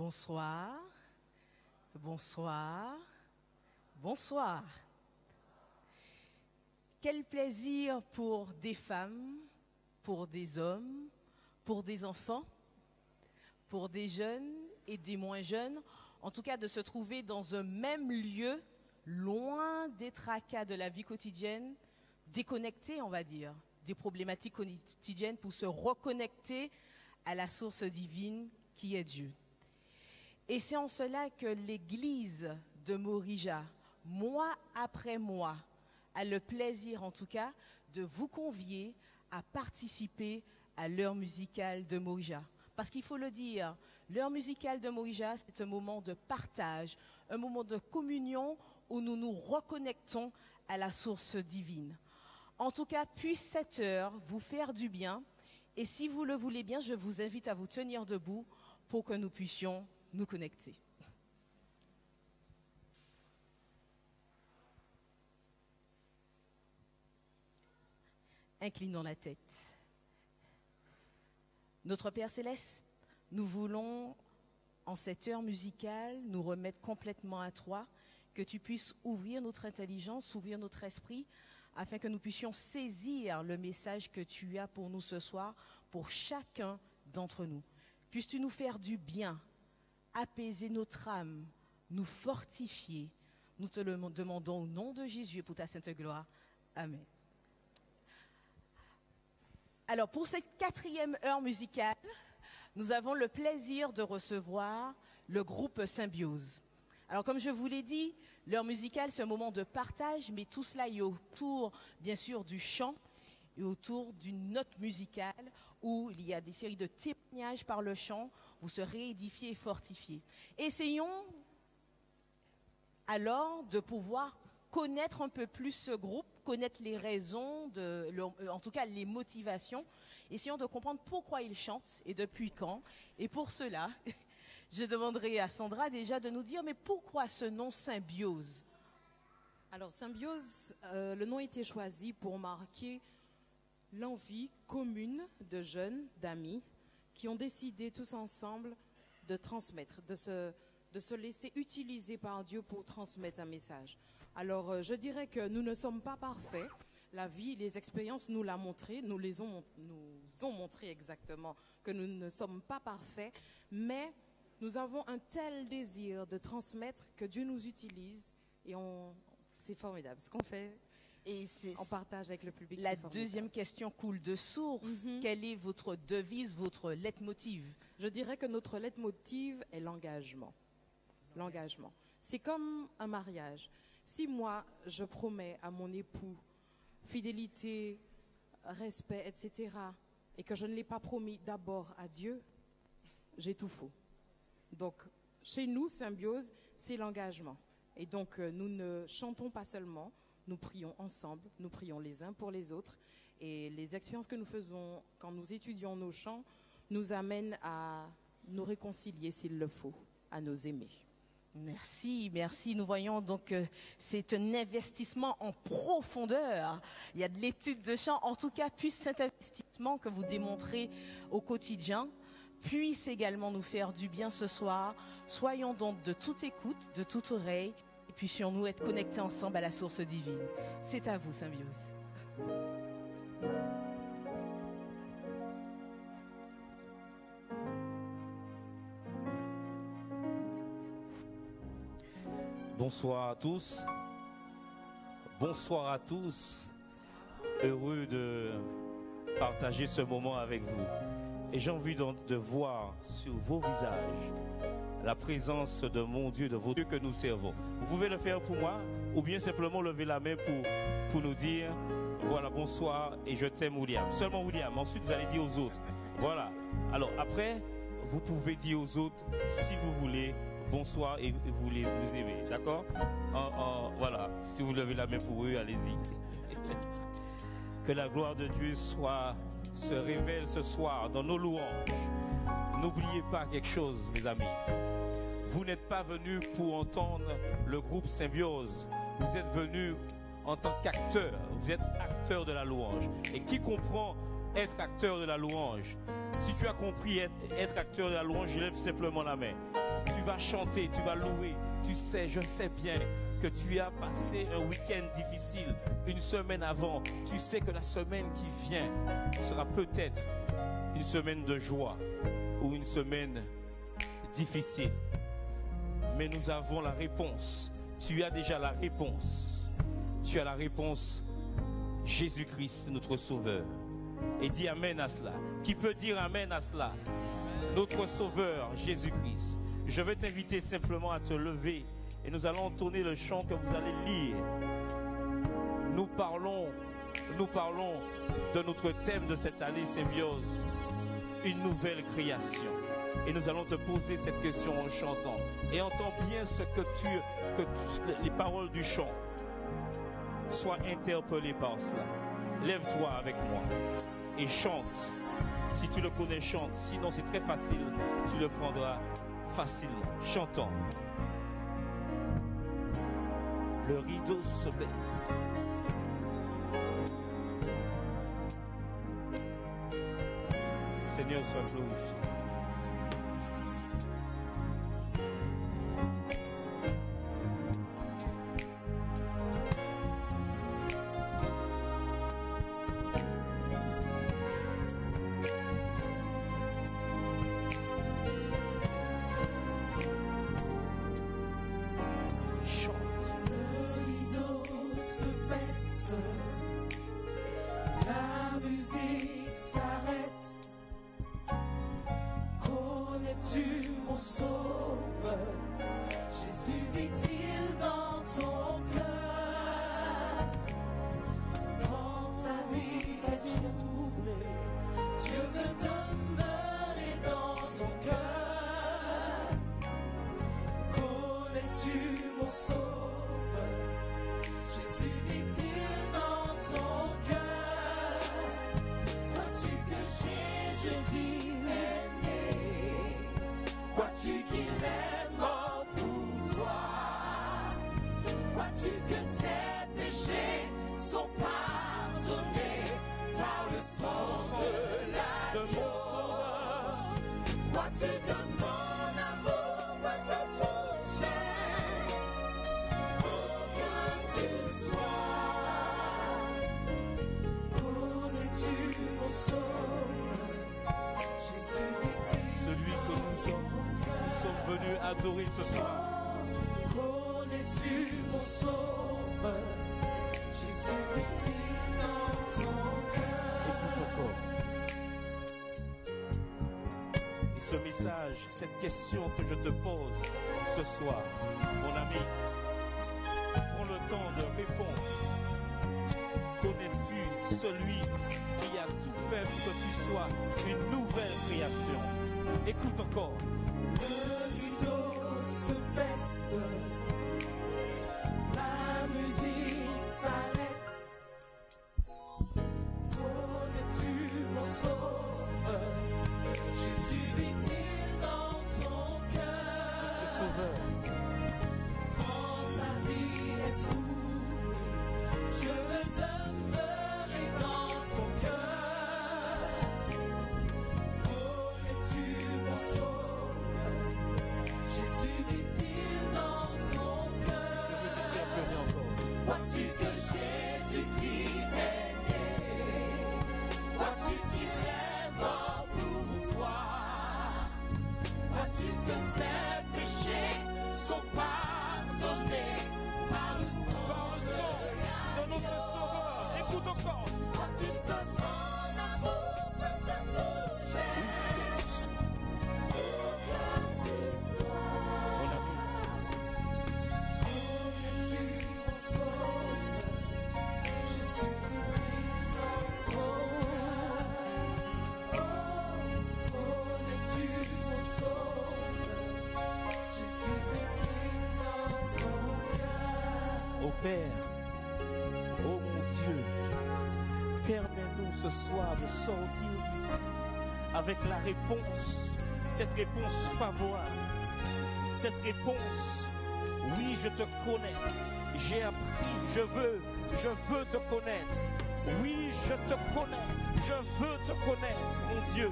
Bonsoir, bonsoir, bonsoir. Quel plaisir pour des femmes, pour des hommes, pour des enfants, pour des jeunes et des moins jeunes, en tout cas de se trouver dans un même lieu, loin des tracas de la vie quotidienne, déconnectés, on va dire, des problématiques quotidiennes pour se reconnecter à la source divine qui est Dieu. Et c'est en cela que l'Église de Morija, mois après mois, a le plaisir en tout cas de vous convier à participer à l'heure musicale de Morija. Parce qu'il faut le dire, l'heure musicale de Morija, c'est un moment de partage, un moment de communion où nous nous reconnectons à la source divine. En tout cas, puisse cette heure vous faire du bien. Et si vous le voulez bien, je vous invite à vous tenir debout pour que nous puissions nous connecter. Inclinons la tête. Notre Père Céleste, nous voulons, en cette heure musicale, nous remettre complètement à toi, que tu puisses ouvrir notre intelligence, ouvrir notre esprit, afin que nous puissions saisir le message que tu as pour nous ce soir, pour chacun d'entre nous. Puisses-tu nous faire du bien, apaiser notre âme, nous fortifier. Nous te le demandons au nom de Jésus et pour ta sainte gloire. Amen. Alors, pour cette 4e heure musicale, nous avons le plaisir de recevoir le groupe Symbiose. Alors, comme je vous l'ai dit, l'heure musicale, c'est un moment de partage, mais tout cela est autour, bien sûr, du chant et autour d'une note musicale où il y a des séries de témoignages par le chant, vous serez édifiés et fortifiés. Essayons alors de pouvoir connaître un peu plus ce groupe, connaître les raisons, en tout cas les motivations. Essayons de comprendre pourquoi ils chantent et depuis quand. Et pour cela, je demanderai à Sandra déjà de nous dire, mais pourquoi ce nom Symbiose? Alors Symbiose, le nom a été choisi pour marquer l'envie commune de jeunes, d'amis, qui ont décidé tous ensemble de transmettre, de se laisser utiliser par Dieu pour transmettre un message. Alors je dirais que nous ne sommes pas parfaits. La vie, les expériences nous l'ont montré, nous ont montré exactement que nous ne sommes pas parfaits, mais nous avons un tel désir de transmettre que Dieu nous utilise et c'est formidable ce qu'on fait. Et on partage avec le public. La deuxième question coule de source. Quelle est votre devise, votre leitmotiv? Je dirais que notre leitmotiv est l'engagement. L'engagement. C'est comme un mariage. Si moi, je promets à mon époux fidélité, respect, etc., et que je ne l'ai pas promis d'abord à Dieu, j'ai tout faux. Donc, chez nous, Symbiose, c'est l'engagement. Et donc, nous ne chantons pas seulement, nous prions ensemble, nous prions les uns pour les autres. Et les expériences que nous faisons quand nous étudions nos chants nous amènent à nous réconcilier s'il le faut, à nous aimer. Merci, merci. Nous voyons donc que c'est un investissement en profondeur. Il y a de l'étude de chant. En tout cas, puisse cet investissement que vous démontrez au quotidien puisse également nous faire du bien ce soir. Soyons donc de toute écoute, de toute oreille, et puissions-nous être connectés ensemble à la source divine. C'est à vous, Symbiose. Bonsoir à tous. Bonsoir à tous. Heureux de partager ce moment avec vous. Et j'ai envie de voir sur vos visages la présence de mon Dieu, de vos dieux que nous servons. Vous pouvez le faire pour moi ou bien simplement lever la main pour nous dire voilà, bonsoir et je t'aime William. Seulement William. Ensuite, vous allez dire aux autres. Voilà. Alors après, vous pouvez dire aux autres si vous voulez bonsoir et vous les aimez. D'accord? Voilà. Si vous levez la main pour eux, allez-y. Que la gloire de Dieu se révèle ce soir dans nos louanges. N'oubliez pas quelque chose, mes amis. Vous n'êtes pas venus pour entendre le groupe Symbiose. Vous êtes venus en tant qu'acteur. Vous êtes acteur de la louange. Et qui comprend être acteur de la louange, Si tu as compris être acteur de la louange, lève simplement la main. Tu vas chanter, tu vas louer. Tu sais, je sais bien que tu as passé un week-end difficile une semaine avant. Tu sais que la semaine qui vient sera peut-être une semaine de joie ou une semaine difficile. Mais nous avons la réponse. Tu as déjà la réponse. Tu as la réponse. Jésus-Christ, notre Sauveur. Et dis Amen à cela. Qui peut dire Amen à cela? Notre Sauveur, Jésus-Christ. Je vais t'inviter simplement à te lever et nous allons entonner le chant que vous allez lire. Nous parlons de notre thème de cette année Symbiose, une nouvelle création. Et nous allons te poser cette question en chantant. Et entends bien ce que les paroles du chant soient interpellées par cela. Lève-toi avec moi et chante. Si tu le connais, chante. Sinon, c'est très facile. Tu le prendras facilement. Chantons. Le rideau se baisse. Seigneur, sois glorifié. Adorer ce soir. Connais-tu mon sauveur? Jésus vit dans ton cœur. Écoute encore. Et ce message, cette question que je te pose ce soir, mon ami, prends le temps de répondre. Connais-tu celui qui a tout fait pour que tu sois une nouvelle création? Écoute encore. Se baisse, la musique s'arrête. Connais-tu mon sauveur? Jésus vit-il dans ton cœur? Notre sauveur. Quand ta vie est troublée, Dieu veut demeurer dans ton cœur. Connais-tu mon sauveur? Jésus vit-il dans ton cœur? Vois-tu que Jésus-Christ est né? Vois-tu qu'il est mort pour toi? Vois-tu que tes péchés sont pardonnés par le sang de notre Sauveur? Écoute encore. Vois-tu que son amour peut te toucher? Ô Père, ô mon Dieu, permets-nous ce soir de sortir d'ici avec la réponse, cette réponse favorable, cette réponse, oui, je te connais, j'ai appris, je veux te connaître, Oui, je te connais. Je veux te connaître, mon Dieu.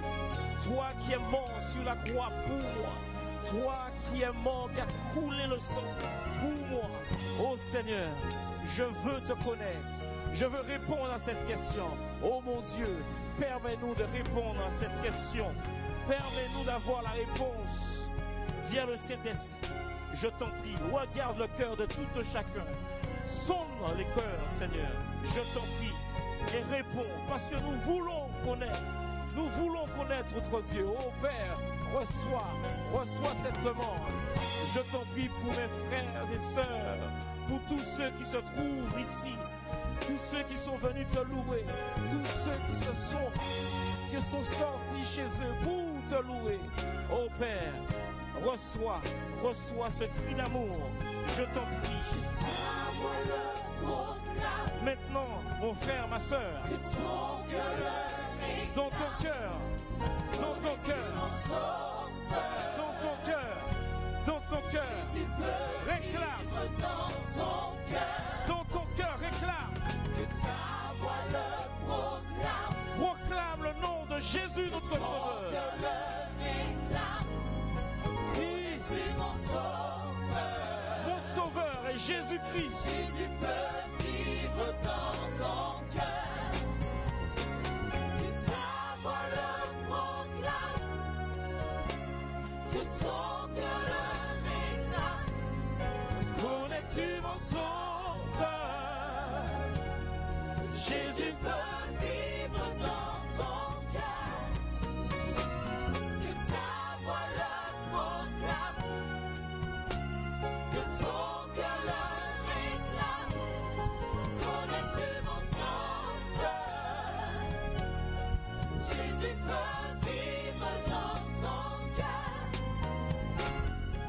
Toi qui es mort sur la croix pour moi. Toi qui es mort, qui a coulé le sang pour moi. Oh Seigneur, je veux te connaître. Je veux répondre à cette question. Oh mon Dieu, permets-nous de répondre à cette question. Permets-nous d'avoir la réponse via le Saint-Esprit. Je t'en prie, regarde le cœur de tout chacun. Sonde les cœurs, Seigneur. Je t'en prie et réponds parce que nous voulons connaître. Nous voulons connaître notre Dieu. Oh Père, reçois cette demande. Je t'en prie pour mes frères et sœurs, pour tous ceux qui se trouvent ici, tous ceux qui sont venus te louer, tous ceux qui sont sortis chez eux pour te louer. Oh Père, reçois ce cri d'amour. Je t'en prie. Maintenant, mon frère, ma sœur, dans ton cœur, dans ton cœur, dans ton cœur, dans ton cœur, réclame, dans ton cœur, réclame, proclame le nom de Jésus notre Sauveur. Mon Sauveur est Jésus-Christ. Jésus peut vivre dans ton cœur. Que ta voix le proclame. Que ton cœur le réclame. Connais-tu mon Sauveur? Jésus peut vivre dans ton cœur. Que ta voix le proclame. Que ton cœur le réclame. Connais-tu mon Sauveur? Jésus peut vivre dans ton cœur.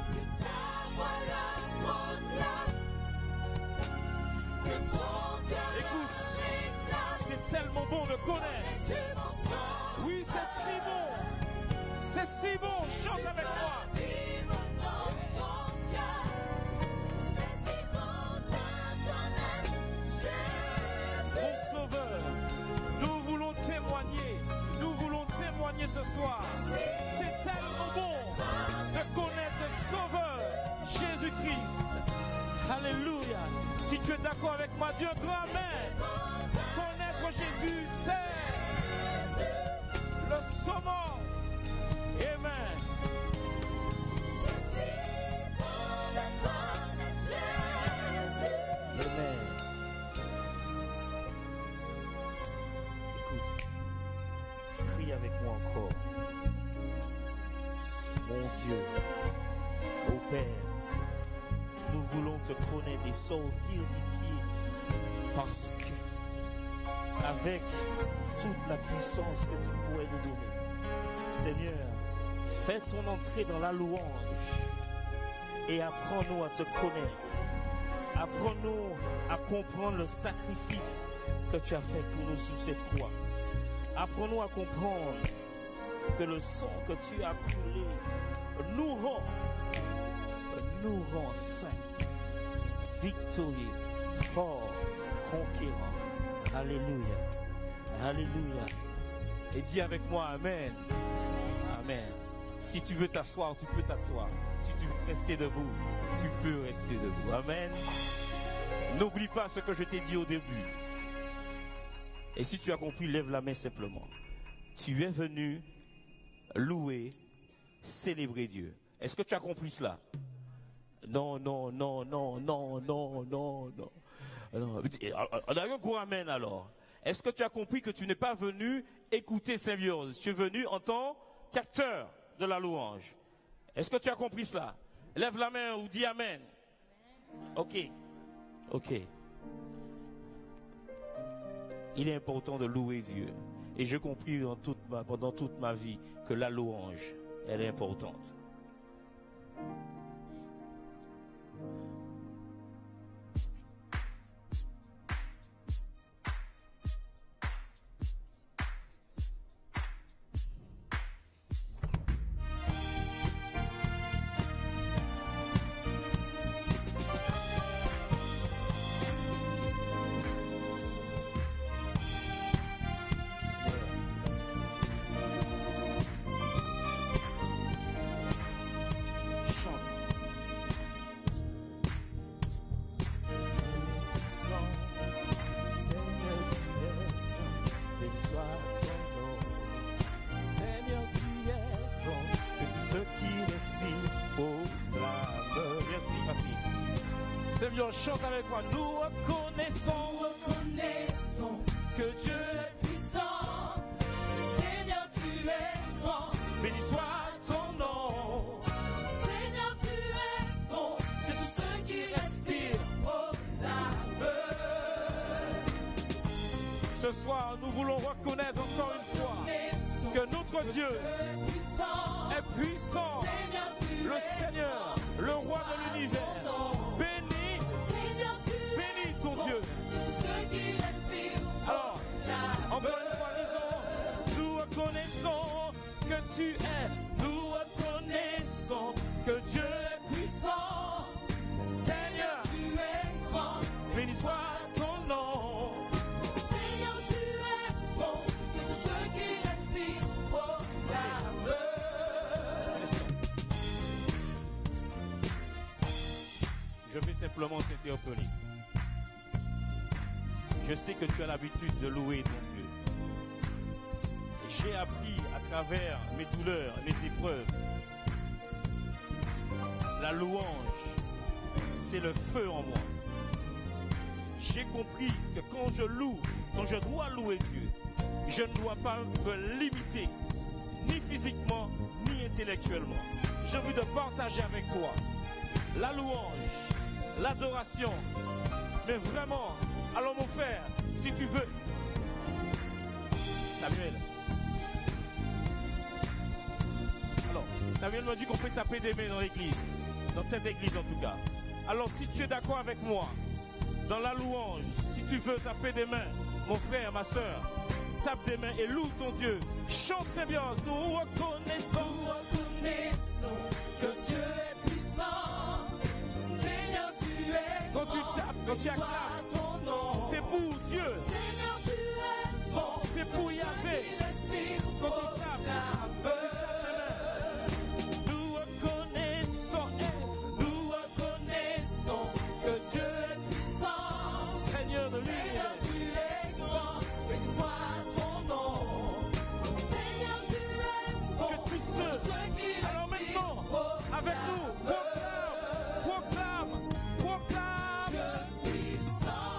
Que ta voix le proclame. Que ton cœur Écoute, le réclame. c'est tellement bon de connaître. Connais-tu mon Sauveur? Oui, c'est si bon. C'est si bon. Chante avec moi. Vivre dans ton cœur. C'est si bon de connaître Jésus. Mon Sauveur, nous voulons témoigner ce soir. C'est tellement bon de connaître ce Sauveur, Jésus-Christ. Alléluia. Si tu es d'accord avec moi, Dieu, grand amen. Connaître Jésus, c'est le saumon. Amen. C'est si bon de connaître Jésus. Amen. Écoute, prie avec moi encore. Mon Dieu, ô Père, nous voulons te connaître et sortir d'ici parce que, avec toute la puissance que tu pourrais nous donner, Seigneur, fais ton entrée dans la louange et apprends-nous à te connaître. Apprends-nous à comprendre le sacrifice que tu as fait pour nous sur cette croix. Apprends-nous à comprendre que le sang que tu as coulé nous rend saints, victorieux, forts, conquérants. Alléluia. Alléluia. Et dis avec moi Amen. Amen. Si tu veux t'asseoir, tu peux t'asseoir. Si tu veux rester debout, tu peux rester debout. Amen. N'oublie pas ce que je t'ai dit au début. Et si tu as compris, lève la main simplement. Tu es venu louer, célébrer Dieu. Est-ce que tu as compris cela? Non. On a un gros amen alors. Est-ce que tu as compris que tu n'es pas venu écouter Symbiose? Tu es venu en tant qu'acteur de la louange. Est-ce que tu as compris cela? Lève la main ou dis amen. Ok. Il est important de louer Dieu. Et j'ai compris pendant toute ma vie que la louange, elle est importante. Seigneur, chante avec moi. Nous reconnaissons que Dieu est puissant. Seigneur, tu es grand. Béni soit ton nom. Seigneur, tu es bon. Que tous ceux qui respirent proclament. Ce soir, nous voulons reconnaître encore une fois que notre Dieu est puissant. Le Seigneur, le roi de l'univers. Bénis ton Dieu. Alors, encore une fois, disons, nous reconnaissons que tu es. Nous reconnaissons que Dieu est puissant. Seigneur, tu es grand. béni soit ton nom. Seigneur, tu es bon. Que tous ceux qui respirent proclament. Je vais simplement t'interpeller. Je sais que tu as l'habitude de louer ton Dieu. J'ai appris à travers mes douleurs, mes épreuves. La louange, c'est le feu en moi. J'ai compris que quand je loue, quand je dois louer Dieu, je ne dois pas me limiter, ni physiquement, ni intellectuellement. J'ai envie de partager avec toi la louange, l'adoration, mais vraiment, alors mon frère, si tu veux, Samuel. Alors, Samuel m'a dit qu'on peut taper des mains dans l'église, dans cette église en tout cas. Alors si tu es d'accord avec moi, dans la louange, si tu veux taper des mains, mon frère, ma soeur, tape des mains et loue ton Dieu. Chante Symbiose, nous reconnaissons Que Dieu est puissant. Seigneur, tu es quand tu tapes, quand tu acclames, ton nom. c'est pour Dieu, Seigneur, tu es bon. c'est pour Yahvé. Quand tu tapes, nous reconnaissons que Dieu est puissant. Seigneur de Seigneur, l'univers. tu es grand. Béni soit ton nom. Seigneur, tu es bon. Que tous ceux, alors maintenant, avec nous, proclame, Dieu puissant.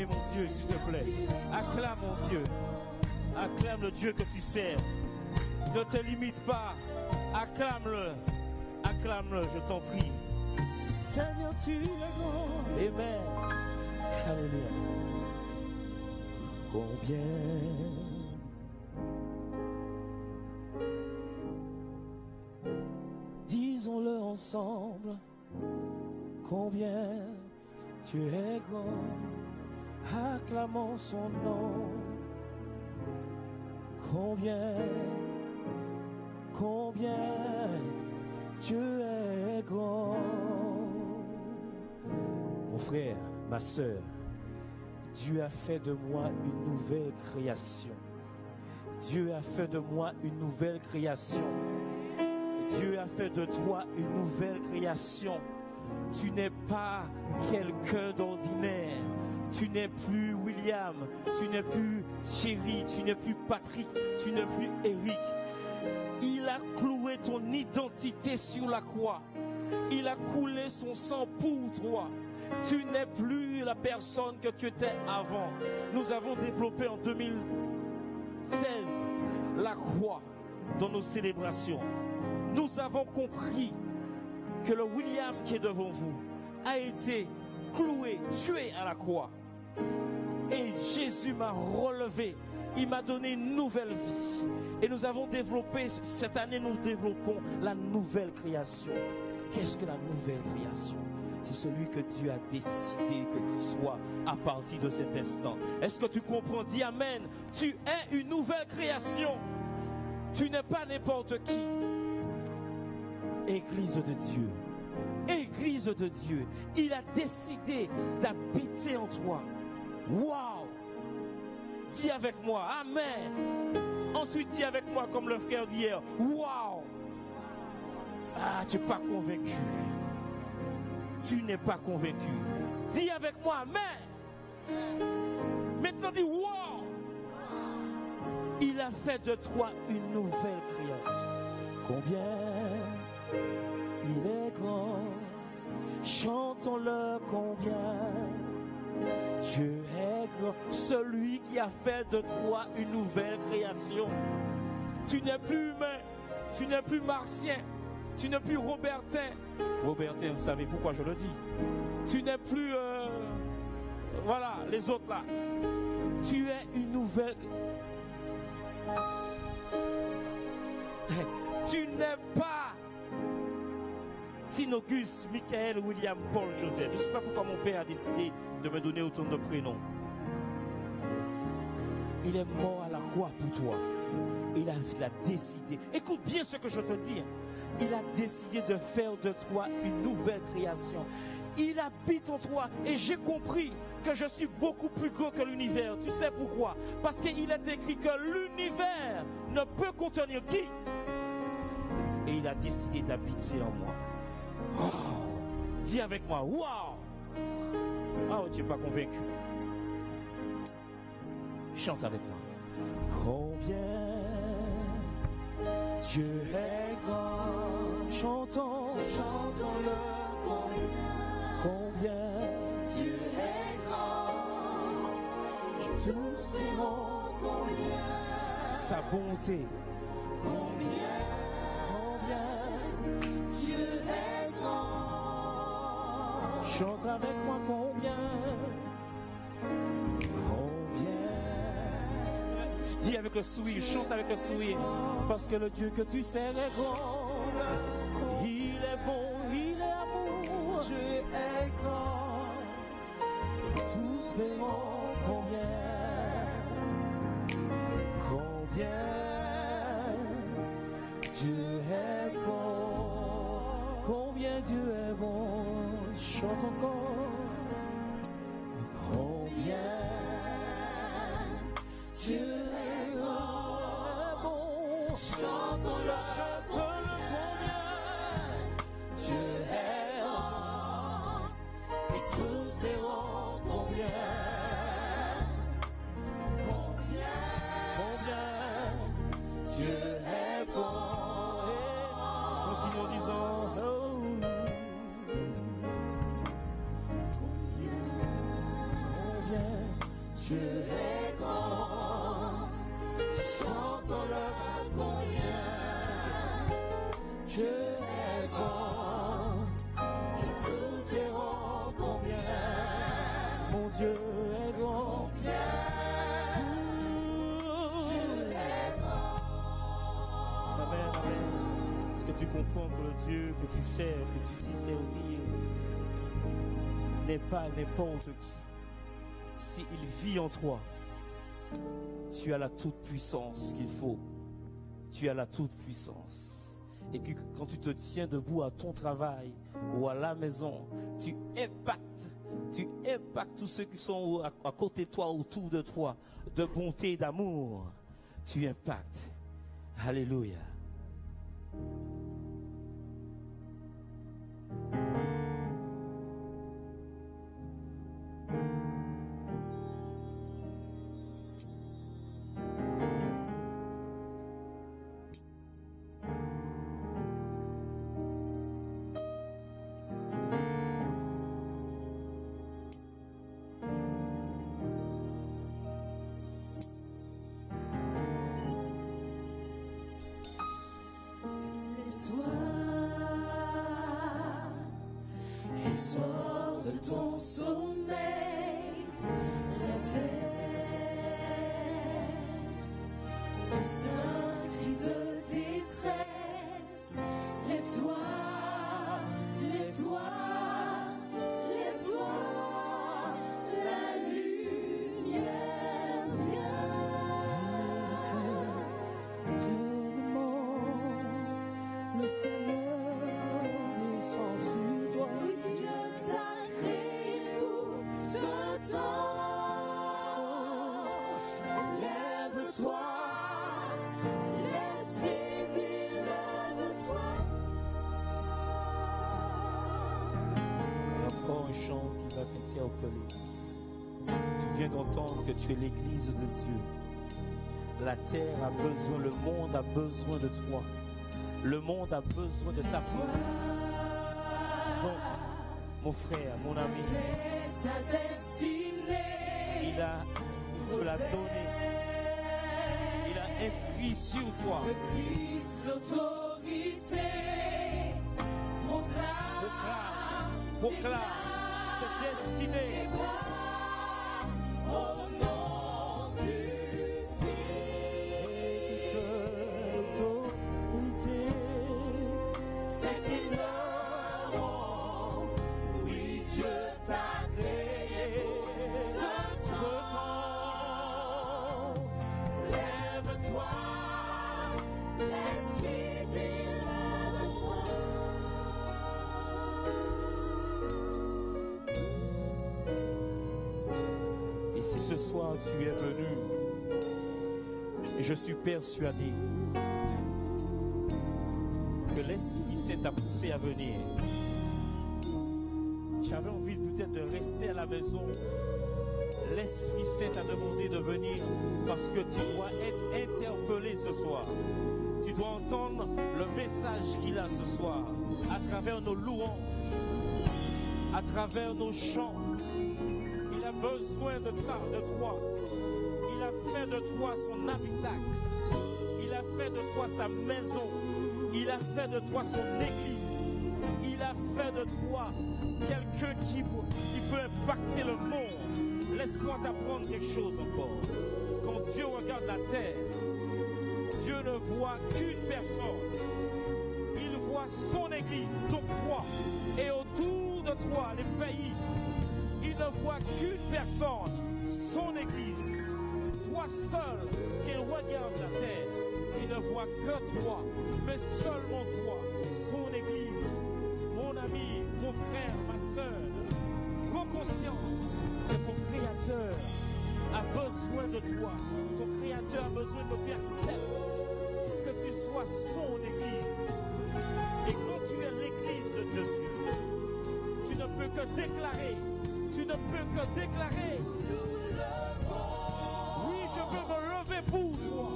acclamer mon Dieu, s'il te plaît. Acclame mon Dieu. Acclame le Dieu que tu sers. Ne te limite pas. Acclame-le. Acclame-le, je t'en prie. Seigneur, tu es grand. Amen. Alléluia. Combien disons-le ensemble, combien tu es grand, acclamons son nom, combien tu es grand. Mon frère, ma sœur, Dieu a fait de moi une nouvelle création. Dieu a fait de moi une nouvelle création. Dieu a fait de toi une nouvelle création. Tu n'es pas quelqu'un d'ordinaire. Tu n'es plus William, tu n'es plus Thierry, tu n'es plus Patrick, tu n'es plus Eric. Il a cloué ton identité sur la croix. Il a coulé son sang pour toi. Tu n'es plus la personne que tu étais avant. Nous avons développé en 2016 la croix dans nos célébrations. Nous avons compris que le William qui est devant vous a été cloué, tué à la croix. Et Jésus m'a relevé. Il m'a donné une nouvelle vie. Et nous avons développé, cette année nous développons la nouvelle création. Qu'est-ce que la nouvelle création? C'est celui que Dieu a décidé que tu sois à partir de cet instant. Est-ce que tu comprends? Dis Amen. Tu es une nouvelle création. Tu n'es pas n'importe qui. Église de Dieu. Église de Dieu. Il a décidé d'habiter en toi. Waouh! Dis avec moi, Amen. Ensuite, dis avec moi, comme le frère d'hier, waouh! Ah, tu n'es pas convaincu. Tu n'es pas convaincu. Dis avec moi, Amen. Maintenant, dis waouh! Il a fait de toi une nouvelle création. Combien il est grand, chantons-le combien. Dieu est grand, celui qui a fait de toi une nouvelle création. Tu n'es plus humain, tu n'es plus martien, tu n'es plus Robertin. Robertin, vous savez pourquoi je le dis. Tu n'es plus, voilà, les autres là. Tu es une nouvelle. Tu n'es pas Tinogus, Michael, William, Paul, Joseph. Je ne sais pas pourquoi mon père a décidé de me donner autant de prénoms. Il est mort à la croix pour toi. Il a décidé. Écoute bien ce que je te dis. Il a décidé de faire de toi une nouvelle création. Il habite en toi. Et j'ai compris que je suis beaucoup plus gros que l'univers. Tu sais pourquoi? Parce qu'il est écrit que l'univers ne peut contenir qui? Et il a décidé d'habiter en moi. Wow. Dis avec moi, waouh! Oh, tu n'es pas convaincu. Chante avec moi. Combien Dieu est grand. Chantons, chantons-le combien Dieu est grand. Et tous verront combien sa bonté. Combien Dieu est grand. Chante avec moi combien. Dis avec le sourire, chante avec le sourire. Parce que le Dieu que tu sers est grand. Il est bon, il est amour. Dieu est grand. Tous verront combien. Dieu est bon. Combien Dieu est bon. Chante encore. Combien Dieu est bon. Chantons-le, chantons-le combien Dieu est grand. Et tous verront combien. Dieu est bon. Continuons en disant oh. Combien Dieu est grand. Amen, amen. Est-ce que tu comprends que le Dieu que tu sers, que tu dis servir, n'est pas n'importe qui? S'il vit en toi, tu as la toute puissance qu'il faut. Tu as la toute puissance. Et que quand tu te tiens debout à ton travail ou à la maison, tu impactes tous ceux qui sont à côté de toi, autour de toi, de bonté et d'amour. Tu impactes. Alléluia. Tu viens d'entendre que tu es l'église de Dieu. La terre a besoin, le monde a besoin de toi. Le monde a besoin de ta présence. Donc, mon frère, mon ami, il te l'a donné. Il a inscrit sur toi. Proclame cette destinée. Au nom du Fils, autorité, c'est qui l'auront. Oui, Dieu t'a créé. Ce temps, lève-toi, l'Esprit dit lève-toi. Si ce soir tu es venu, et je suis persuadé que l'Esprit Saint t'a poussé à venir. Tu avais envie peut-être de rester à la maison. L'Esprit Saint t'a demandé de venir parce que tu dois être interpellé ce soir. Tu dois entendre le message qu'il a ce soir à travers nos louanges, à travers nos chants. Il a besoin de toi. Il a fait de toi son habitacle. Il a fait de toi sa maison. Il a fait de toi son église. Il a fait de toi quelqu'un qui peut impacter le monde. Laisse-moi t'apprendre quelque chose encore. Quand Dieu regarde la terre, Dieu ne voit qu'une personne. Il voit son église, donc toi. Et autour de toi, les pays. Il ne voit qu'une personne, son église. Toi seul qu'il regarde la terre. Il ne voit que toi, mais seulement toi, son église. Mon ami, mon frère, ma soeur, prends conscience que ton Créateur a besoin de toi. Ton Créateur a besoin que tu acceptes que tu sois son église. Et quand tu es l'église de Dieu, tu ne peux que déclarer. Tu ne peux que déclarer. Oui, je veux me lever pour toi.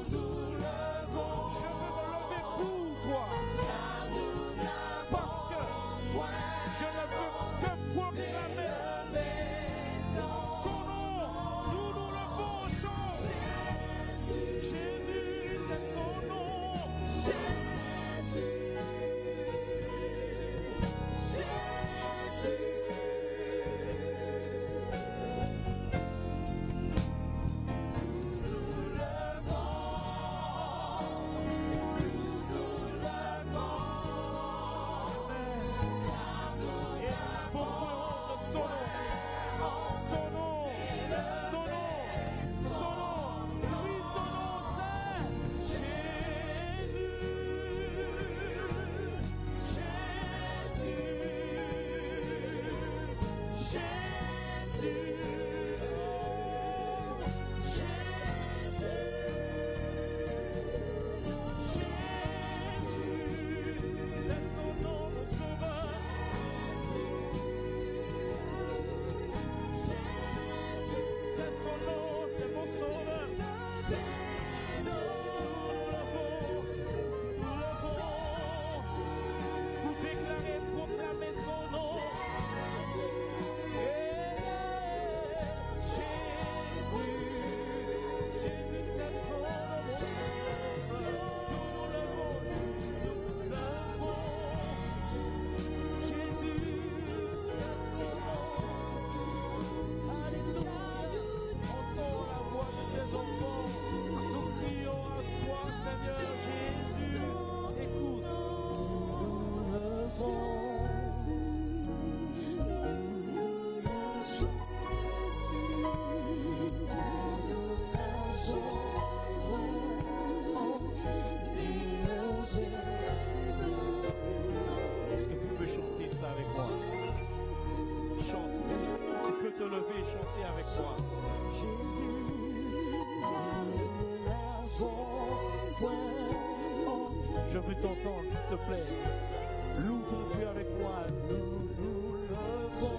Je veux me lever pour toi. Parce que je ne peux que proclamer son nom. Nous nous levons au chant. Jésus, c'est son nom. Est-ce que tu peux chanter ça avec moi? Chante. Tu peux te lever et chanter avec moi. Je veux t'entendre, s'il te plaît. Loue ton Dieu avec moi. Nous levons.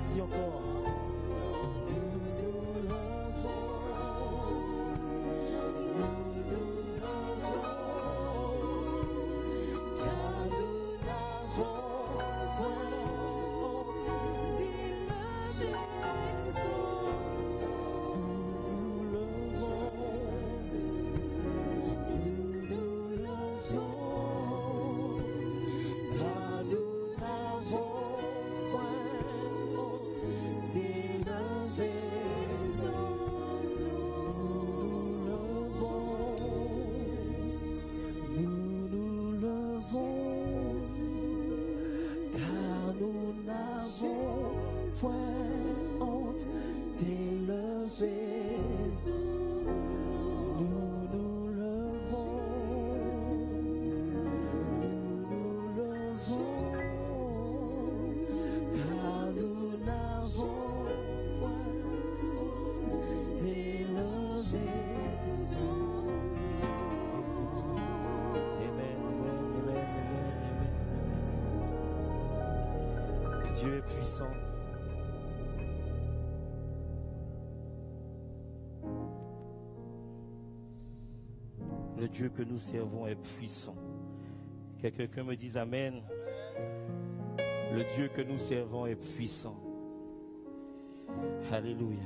Dis encore. Dieu est puissant. Le Dieu que nous servons est puissant. Que quelqu'un me dise Amen. Le Dieu que nous servons est puissant. Alléluia.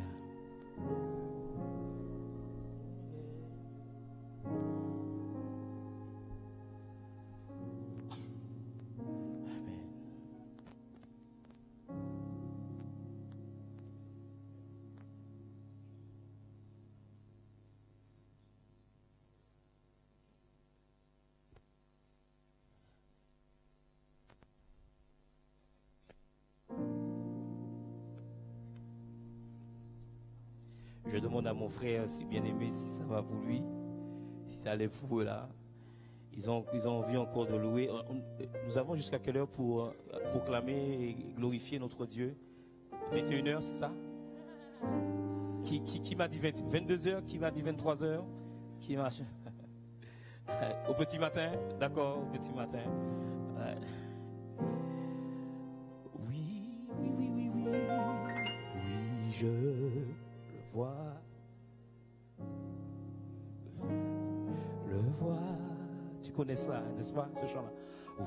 Je demande à mon frère, si bien aimé, si ça va pour lui, si ça allait pour eux là. Ils ont envie encore de louer. Nous avons jusqu'à quelle heure pour proclamer et glorifier notre Dieu? 21h, c'est ça? Qui m'a dit 22h? Qui m'a dit 23h? Qui m'a... Au petit matin? D'accord, au petit matin. Ouais. Oui. Oui, je le vois. Le vois. Tu connais cela, n'est-ce pas, ce chant-là?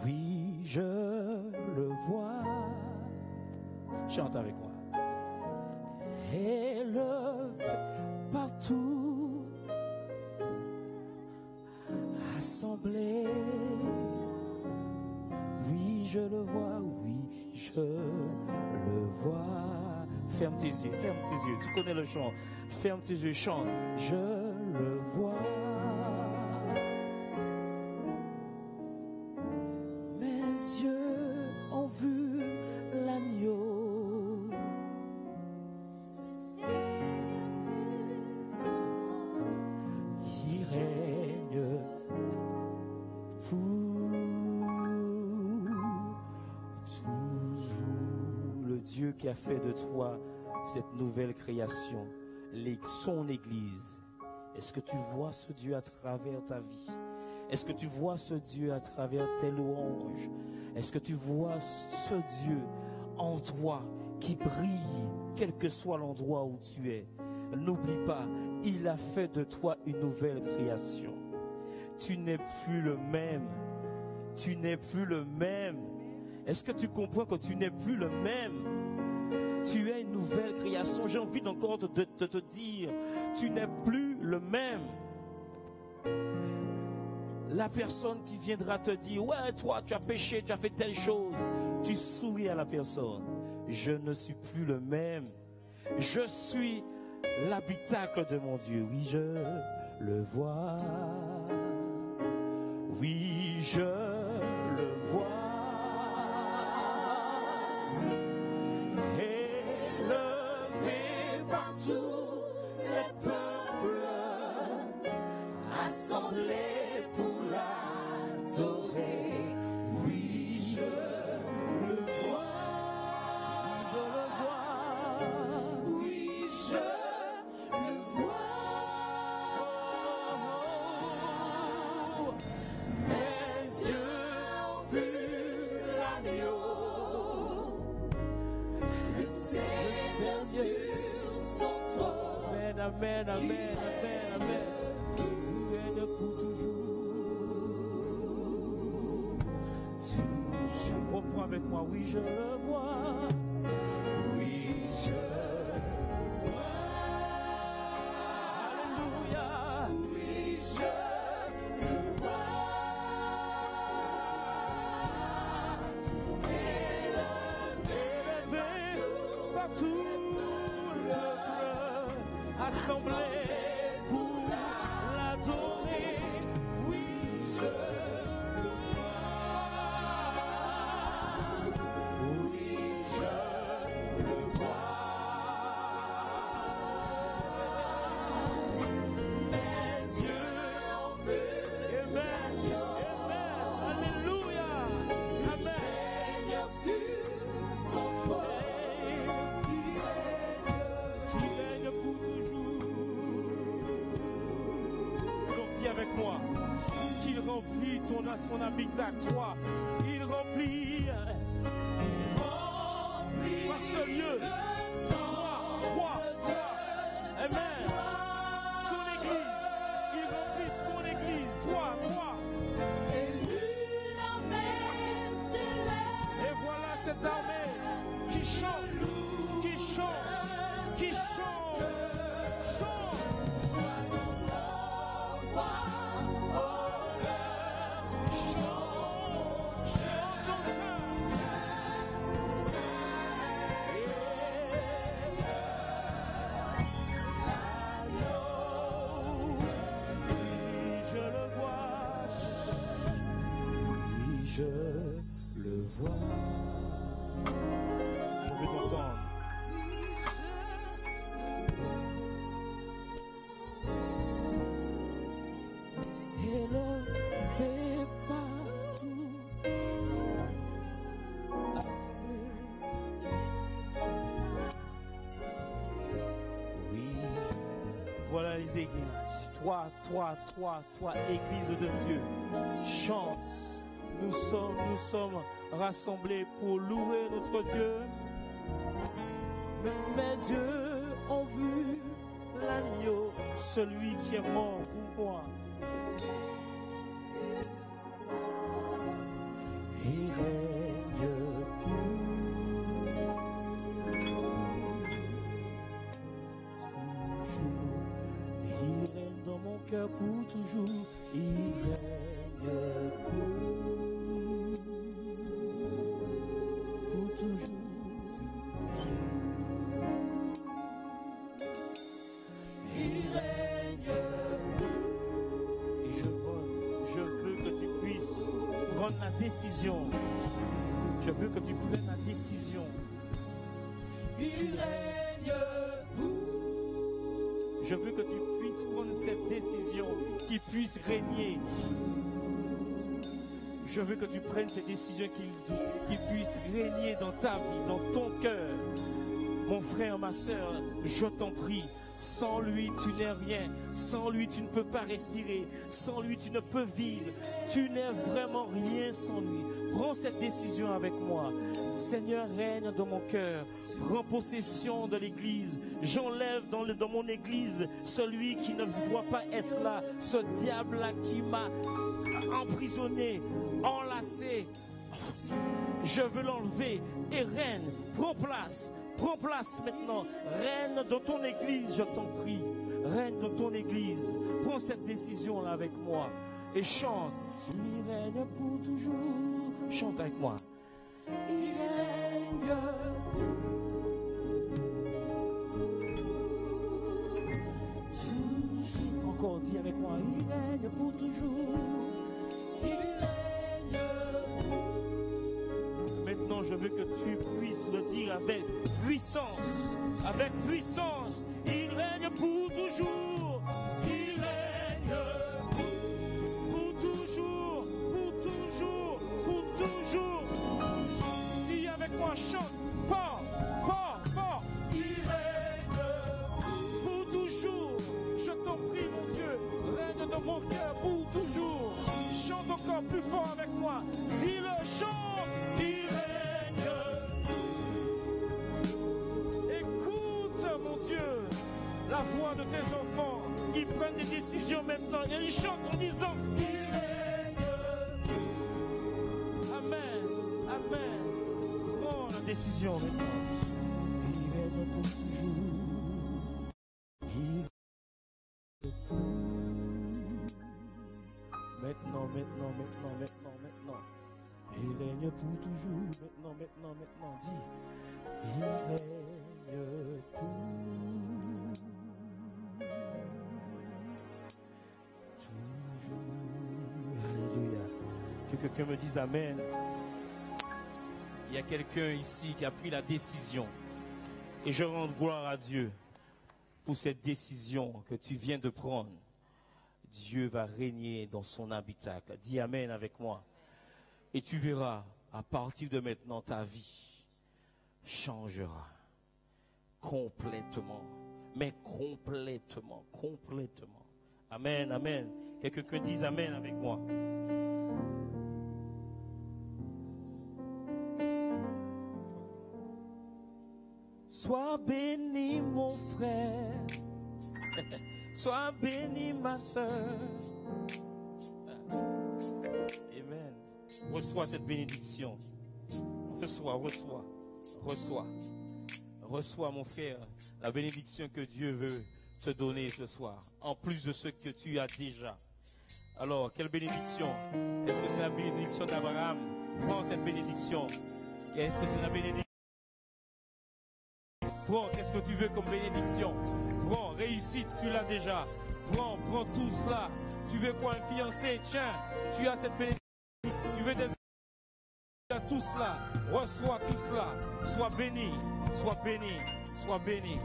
Oui, je le vois. Chante avec moi. Et le fait partout, assemblé. Oui, je le vois, oui, je le vois. Ferme tes yeux, tu connais le chant. Ferme tes yeux, chante. Je le vois. Mes yeux ont vu l'agneau. Qui règne pour toujours. Le Dieu qui a fait de toi cette nouvelle création, son Église. Est-ce que tu vois ce Dieu à travers ta vie? Est-ce que tu vois ce Dieu à travers tes louanges? Est-ce que tu vois ce Dieu en toi qui brille, quel que soit l'endroit où tu es? N'oublie pas, il a fait de toi une nouvelle création. Tu n'es plus le même. Tu n'es plus le même. Est-ce que tu comprends que tu n'es plus le même? Tu es une nouvelle création. J'ai envie encore de te dire, tu n'es plus le même. La personne qui viendra te dire, ouais, toi, tu as péché, tu as fait telle chose, tu souris à la personne. je ne suis plus le même. Je suis l'habitacle de mon Dieu. Oui, je le vois. Oui, je le vois. Élevé par tous les peuples, assemblés pour l'adorer. Oui, je le vois. Je le vois. Oui, je le vois. Mes yeux ont vu l'agneau, le Seigneur sur son trône. Amen, amen, amen, amen, amen. Tu règnes pour toujours. Reprends avec moi, oui, je le vois. Oui, je le vois. Alléluia. Oui, je le vois. Élevé par tout le peuple, assemblé pour l'adorer. Oui, je le avec moi, qu'il remplit son habitacle, toi, il remplit par ce lieu, toi, amen, son église, il remplit son église, toi, et voilà cette armée qui chante, qui chante, qui chante, chante. Je le vois. Je veux t'entendre. Élevé partout. Oui. Voilà les églises. Toi, Église de Dieu. Chante. Nous sommes rassemblés pour louer notre Dieu. Mes yeux ont vu l'agneau, celui qui est mort pour moi. Il règne toujours. Il règne dans mon cœur pour toujours. Il règne pour toujours. Il règne. Et je veux que tu puisses prendre la décision. Je veux que tu prennes la décision. Il règne. Je veux que tu puisses prendre cette décision qui puisse régner. Je veux que tu prennes cette décision qui puisse régner dans ta vie, dans ton cœur. Mon frère, ma soeur, je t'en prie, sans lui tu n'es rien, sans lui tu ne peux pas respirer, sans lui tu ne peux vivre, tu n'es vraiment rien sans lui. Prends cette décision avec moi. Seigneur, règne dans mon cœur, prends possession de l'église, j'enlève dans mon église celui qui ne doit pas être là, ce diable-là qui m'a emprisonné, enlacé. Je veux l'enlever et règne, prends place maintenant, règne dans ton église, je t'en prie, règne dans ton église, prends cette décision-là avec moi et chante, il règne pour toujours, chante avec moi. Il règne pour Dis avec moi, il règne pour toujours. Il règne. Maintenant, je veux que tu puisses le dire avec puissance. Avec puissance. Il règne pour toujours. Il règne pour toujours. Pour toujours. Pour toujours. Dis avec moi, chante fort, fort, fort. Il règne Pour toujours. Je t'en prie, mon Dieu. Règne dans mon cœur pour toujours. Chante encore plus fort avec moi. Dis-le, chante. Il règne. Écoute, mon Dieu, la voix de tes enfants. Ils prennent des décisions maintenant. Et ils chantent en disant, il règne. Amen, Amen. Prends la décision maintenant. Il règne pour toujours. Maintenant. Il règne pour toujours. Maintenant. Dis. Il règne pour toujours. Alléluia. Que quelqu'un me dise Amen. Il y a quelqu'un ici qui a pris la décision. Et je rends gloire à Dieu pour cette décision que tu viens de prendre. Dieu va régner dans son habitacle. Dis Amen avec moi. Et tu verras, à partir de maintenant, ta vie changera complètement. Mais complètement. Amen, Amen. Que quelqu'un dise Amen avec moi. Sois béni mon frère, sois béni ma soeur. Amen. Reçois cette bénédiction. Reçois mon frère la bénédiction que Dieu veut te donner ce soir, en plus de ce que tu as déjà. Alors, quelle bénédiction? Est-ce que c'est la bénédiction d'Abraham? Prends cette bénédiction. Est-ce que c'est la bénédiction? Prends, qu'est-ce que tu veux comme bénédiction? Prends, réussite, tu l'as déjà. Prends tout cela. Tu veux quoi, un fiancé? Tiens, tu as cette bénédiction. Tu veux des... Tu as tout cela. Reçois tout cela. Sois béni, sois béni, sois béni.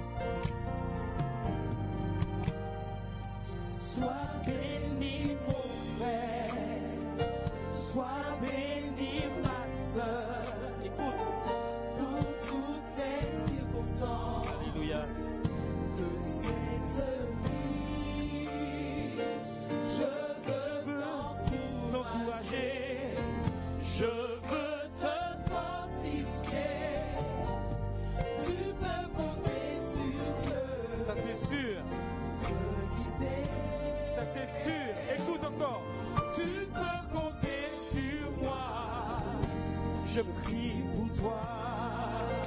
Sois béni mon frère, sois béni ma soeur. Écoute. Toutes les circonstances. Alléluia. De cette vie, je veux t'encourager, je veux te fortifier. Tu peux compter sur Dieu. Ça c'est sûr. Te guider. Ça c'est sûr. Écoute encore. Tu peux compter sur moi. Je prie pour toi.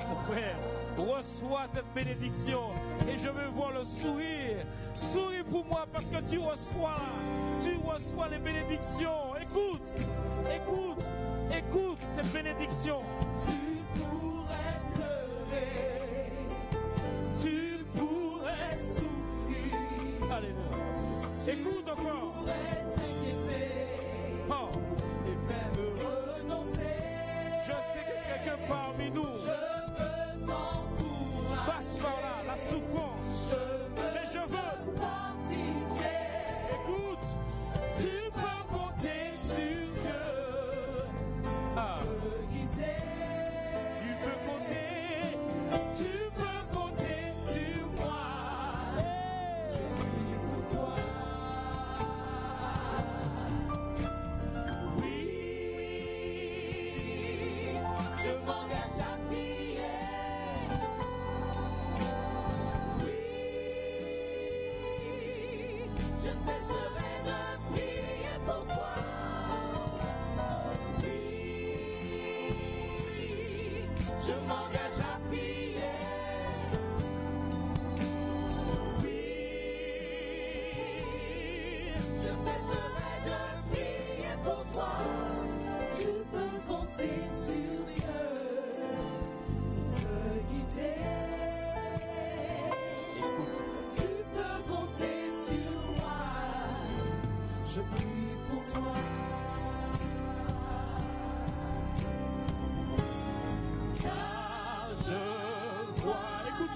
Mon frère, reçois cette bénédiction. Et je veux voir le sourire. Souris pour moi parce que tu reçois les bénédictions. Écoute cette bénédiction. Tu pourrais pleurer, tu pourrais souffrir. Alléluia. Écoute encore. Tu pourrais t'inquiéter Oh. et même renoncer. Je sais que quelqu'un parmi nous Je veux t'encourager. passe par là, la souffrance. Mais je veux. Fortifier. Écoute. Tu peux compter sur Dieu. Ah. Te guider. Tu peux compter. Tu peux compter sur moi. Je prie pour toi. Oui, je m'engage à prier. Oui, je ne cesserai de prier pour toi. Oui, je m'engage à prier. Oui, je ne cesserai de prier pour toi. Tu peux compter sur Dieu pour te guider. Écoute. Tu peux compter sur moi.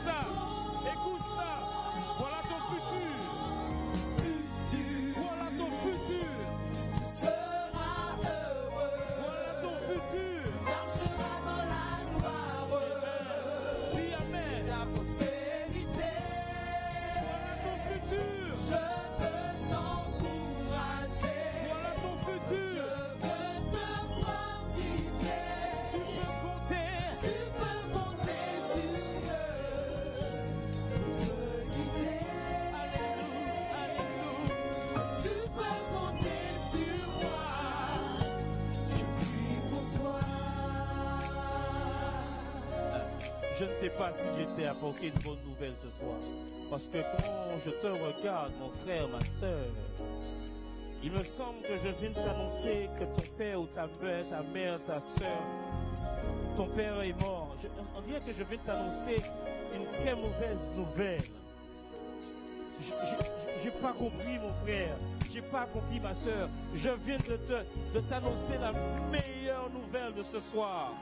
ça. Écoute ça. Voilà ton futur. Voilà ton futur. Tu seras heureux. Voilà ton futur. Marcheras dans la gloire. Dis amen. La prospérité. Voilà ton futur. Je veux t'encourager. Voilà ton Je futur. veux te fortifier. Tu peux compter. Tu peux compter sur Dieu pour te guider. Alléluia, alléluia. Tu peux compter sur moi. Je prie pour toi. Je ne sais pas si je t'ai apporté une bonne nouvelle ce soir. Parce que quand je te regarde, mon frère, ma soeur, il me semble que je viens de t'annoncer que ton père ou ta mère, ta soeur, ton père est mort. On dirait que je viens de t'annoncer une très mauvaise nouvelle. J'ai pas compris, mon frère. J'ai pas compris, ma soeur. Je viens de t'annoncer la meilleure nouvelle de ce soir.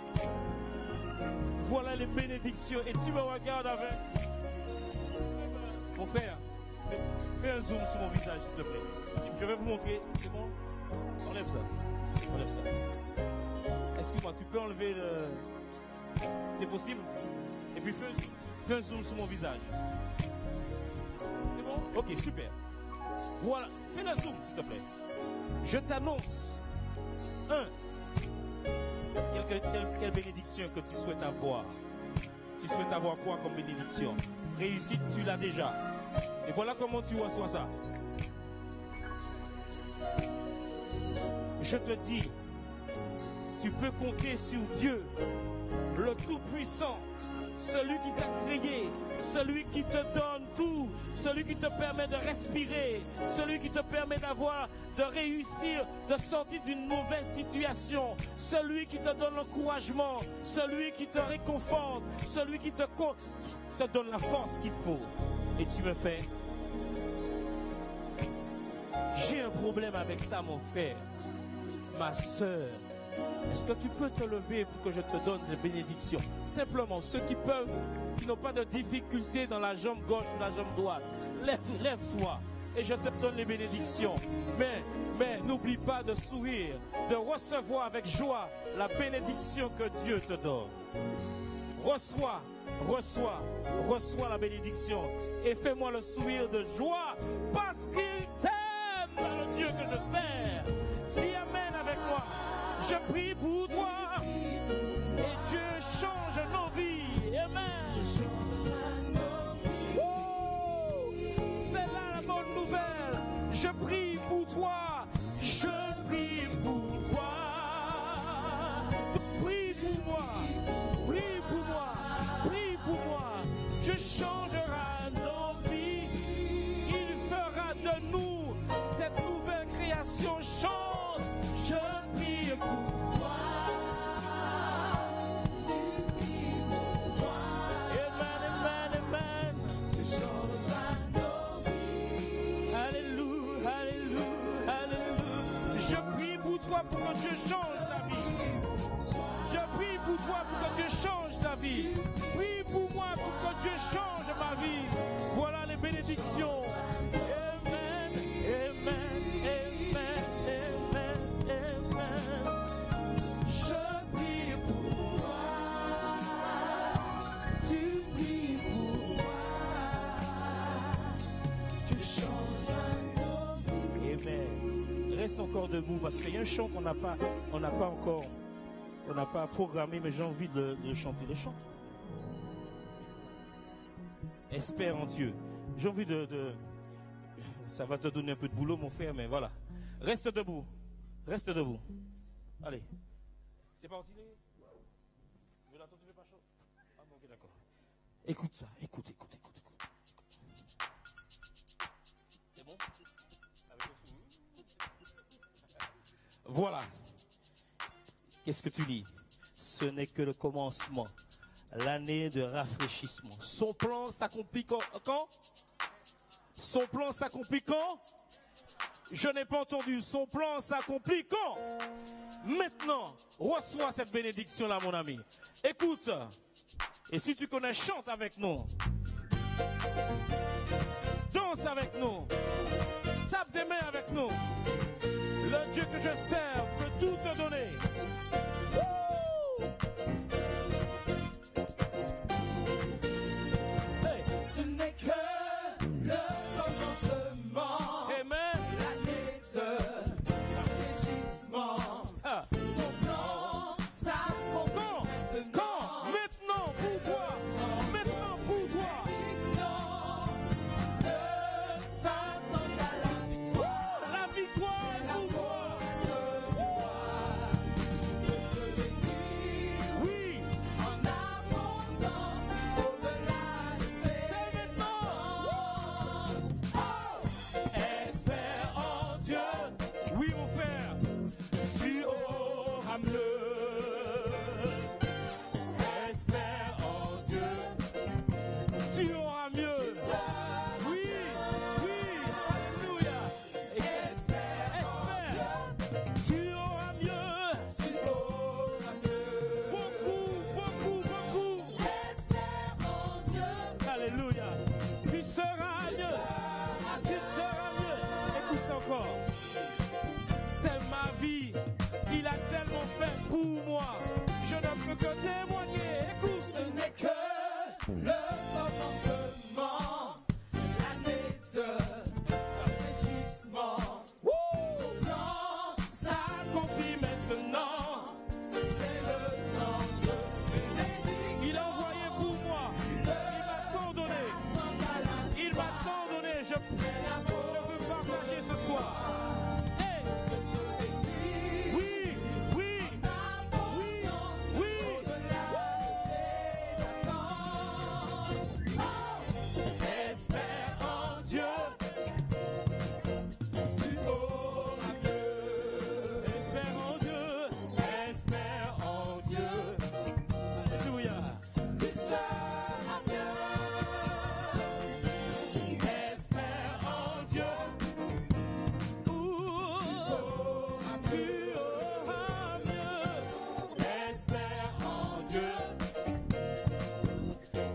Voilà les bénédictions. Et tu me regardes avec... Mon frère, fais un zoom sur mon visage, s'il te plaît. Je vais vous montrer. C'est bon? Enlève ça. Enlève ça. Excuse-moi, tu peux enlever le... C'est possible? Et puis fais un zoom sur mon visage. C'est bon? Ok, super. Voilà. Fais le zoom, s'il te plaît. Je t'annonce. Quelle bénédiction que tu souhaites avoir? Tu souhaites avoir quoi comme bénédiction? Réussite, tu l'as déjà. Et voilà comment tu reçois ça. Je te dis, tu peux compter sur Dieu, le Tout-Puissant, celui qui t'a créé, celui qui te donne tout, celui qui te permet de respirer, celui qui te permet de réussir, de sortir d'une mauvaise situation, celui qui te donne l'encouragement, celui qui te réconforte, celui qui te donne la force qu'il faut. Et tu me fais, j'ai un problème avec ça, mon frère, ma soeur. Est-ce que tu peux te lever pour que je te donne des bénédictions? Simplement, ceux qui n'ont pas de difficulté dans la jambe gauche ou la jambe droite, lève-toi et je te donne les bénédictions. Mais n'oublie pas de sourire, de recevoir avec joie la bénédiction que Dieu te donne. Reçois la bénédiction et fais-moi le sourire de joie parce qu'il t'aime, le Dieu que je sers. Dis amen avec moi. Je prie pour toi et Dieu change nos vies. Amen. Oh, c'est là la bonne nouvelle. Je prie pour toi. Je prie pour toi. Prie pour moi. Prie pour moi. Prie pour moi. Dieu changera nos vies. Il fera de nous cette nouvelle création. Chante. Je prie pour toi. Tu pries pour moi. Amen, amen, amen. Tu changeras nos vies. Alléluia, alléluia, alléluia. Je prie pour toi pour que Dieu change ta vie. Je prie pour toi pour que Dieu change ta vie. Prie pour moi pour que Dieu change ma vie. Voilà les bénédictions. Amen, amen, amen, amen, amen. Je prie pour toi. Tu pries pour moi. Tu changeras nos vies. Amen. Reste encore debout parce qu'il y a un chant qu'on n'a pas programmé, mais j'ai envie de chanter les chants. Espère en Dieu. J'ai envie ça va te donner un peu de boulot, mon frère, mais voilà. Reste debout. Reste debout. Allez. C'est parti. Je l'attends, tu fais pas chaud. Ah bon, ok, d'accord. Écoute ça. Écoute. C'est bon? Avec le sourire. Voilà. Qu'est-ce que tu lis? Ce n'est que le commencement. L'année de rafraîchissement. Son plan s'accomplit quand? Son plan s'accomplit quand? Je n'ai pas entendu. Son plan s'accomplit quand? Maintenant, reçois cette bénédiction-là, mon ami. Écoute. Et si tu connais, chante avec nous. Danse avec nous. Tape des mains avec nous. Le Dieu que je sers peut tout te donner. Hey. Ce n'est que le commencement. Amen. L'année de rafraîchissement. Ah. Son plan s'accomplit Quand? Maintenant pour toi. Maintenant pour toi. La victoire est pour toi. Oui. En abondance, au-delà de tes maintenant. espère en Dieu, Oui, mon frère. Tu auras mieux. espère en Dieu, Tu auras mieux. Oui, oui, alléluia. Espère. Tu auras mieux. tu auras mieux. Beaucoup, beaucoup, beaucoup. Espère en Dieu, Alléluia. Tu seras mieux. Tu seras mieux. Écoute ça encore. C'est ma vie. Il a tellement fait pour moi. Je ne peux que témoigner. Écoute. ce n'est que le commencement, l'année de rafraîchissement. Son plan Accompli maintenant. c'est le temps de bénédiction. Il a envoyé pour moi. Il m'a tant donné. Il m'a tant donné. Je veux partager ce soir. Hey. Oui, oui, oui, oui. Espère en Dieu, tu auras mieux. Espère en Dieu. Espère en Dieu, Alléluia. tu seras mieux. Espère en Dieu, Tu auras mieux. espère en Dieu,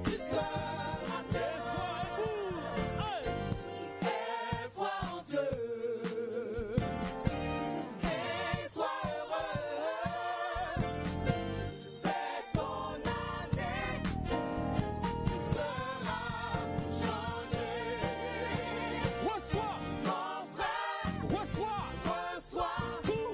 tu seras mieux. Et foi en Dieu, et sois heureux. C'est ton année, tu seras changé. Reçois, Mon frère, reçois. reçois Tout.